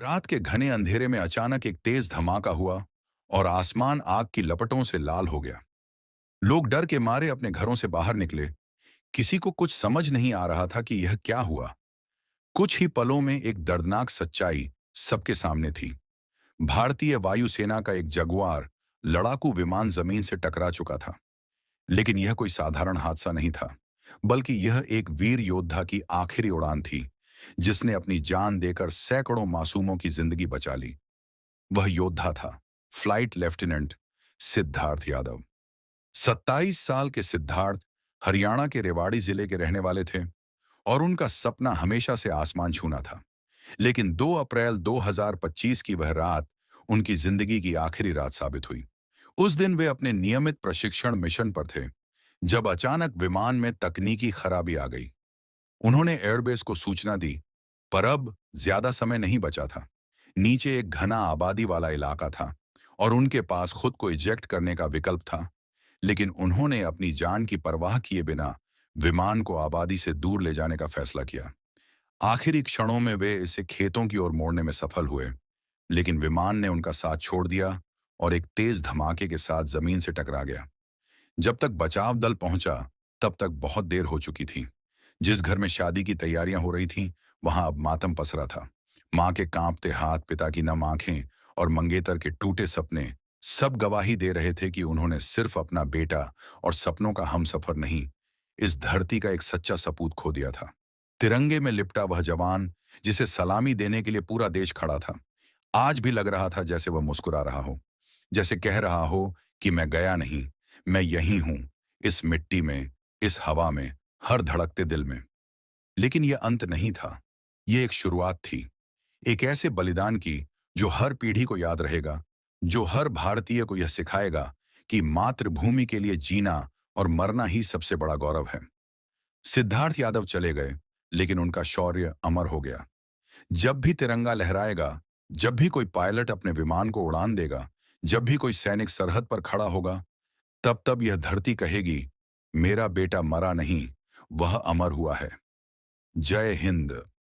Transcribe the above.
रात के घने अंधेरे में अचानक एक तेज धमाका हुआ और आसमान आग की लपटों से लाल हो गया। लोग डर के मारे अपने घरों से बाहर निकले। किसी को कुछ समझ नहीं आ रहा था कि यह क्या हुआ। कुछ ही पलों में एक दर्दनाक सच्चाई सबके सामने थी। भारतीय वायुसेना का एक जगुआर लड़ाकू विमान जमीन से टकरा चुका था। लेकिन यह कोई साधारण हादसा नहीं था, बल्कि यह एक वीर योद्धा की आखिरी उड़ान थी, जिसने अपनी जान देकर सैकड़ों मासूमों की जिंदगी बचा ली। वह योद्धा था फ्लाइट लेफ्टिनेंट सिद्धार्थ यादव। 27 साल के सिद्धार्थ हरियाणा के रेवाड़ी जिले के रहने वाले थे और उनका सपना हमेशा से आसमान छूना था। लेकिन 2 अप्रैल 2025 की वह रात उनकी जिंदगी की आखिरी रात साबित हुई। उस दिन वे अपने नियमित प्रशिक्षण मिशन पर थे, जब अचानक विमान में तकनीकी खराबी आ गई। उन्होंने एयरबेस को सूचना दी, पर अब ज्यादा समय नहीं बचा था। नीचे एक घना आबादी वाला इलाका था और उनके पास खुद को इजेक्ट करने का विकल्प था। लेकिन उन्होंने अपनी जान की परवाह किए बिना विमान को आबादी से दूर ले जाने का फैसला किया। आखिरी क्षणों में वे इसे खेतों की ओर मोड़ने में सफल हुए, लेकिन विमान ने उनका साथ छोड़ दिया और एक तेज धमाके के साथ जमीन से टकरा गया। जब तक बचाव दल पहुंचा, तब तक बहुत देर हो चुकी थी। जिस घर में शादी की तैयारियां हो रही थीं, वहां अब मातम पसरा था। मां के कांपते हाथ, पिता की नम आंखें और मंगेतर के टूटे सपने सब गवाही दे रहे थे कि उन्होंने सिर्फ अपना बेटा और सपनों का हमसफर नहीं, इस धरती का एक सच्चा सपूत खो दिया था। तिरंगे में लिपटा वह जवान, जिसे सलामी देने के लिए पूरा देश खड़ा था, आज भी लग रहा था जैसे वह मुस्कुरा रहा हो, जैसे कह रहा हो कि मैं गया नहीं, मैं यहीं हूं, इस मिट्टी में, इस हवा में, हर धड़कते दिल में। लेकिन यह अंत नहीं था, यह एक शुरुआत थी। एक ऐसे बलिदान की जो हर पीढ़ी को याद रहेगा, जो हर भारतीय को यह सिखाएगा कि मातृभूमि के लिए जीना और मरना ही सबसे बड़ा गौरव है। सिद्धार्थ यादव चले गए, लेकिन उनका शौर्य अमर हो गया। जब भी तिरंगा लहराएगा, जब भी कोई पायलट अपने विमान को उड़ान देगा, जब भी कोई सैनिक सरहद पर खड़ा होगा, तब तब यह धरती कहेगी, मेरा बेटा मरा नहीं, वह अमर हुआ है। जय हिंद।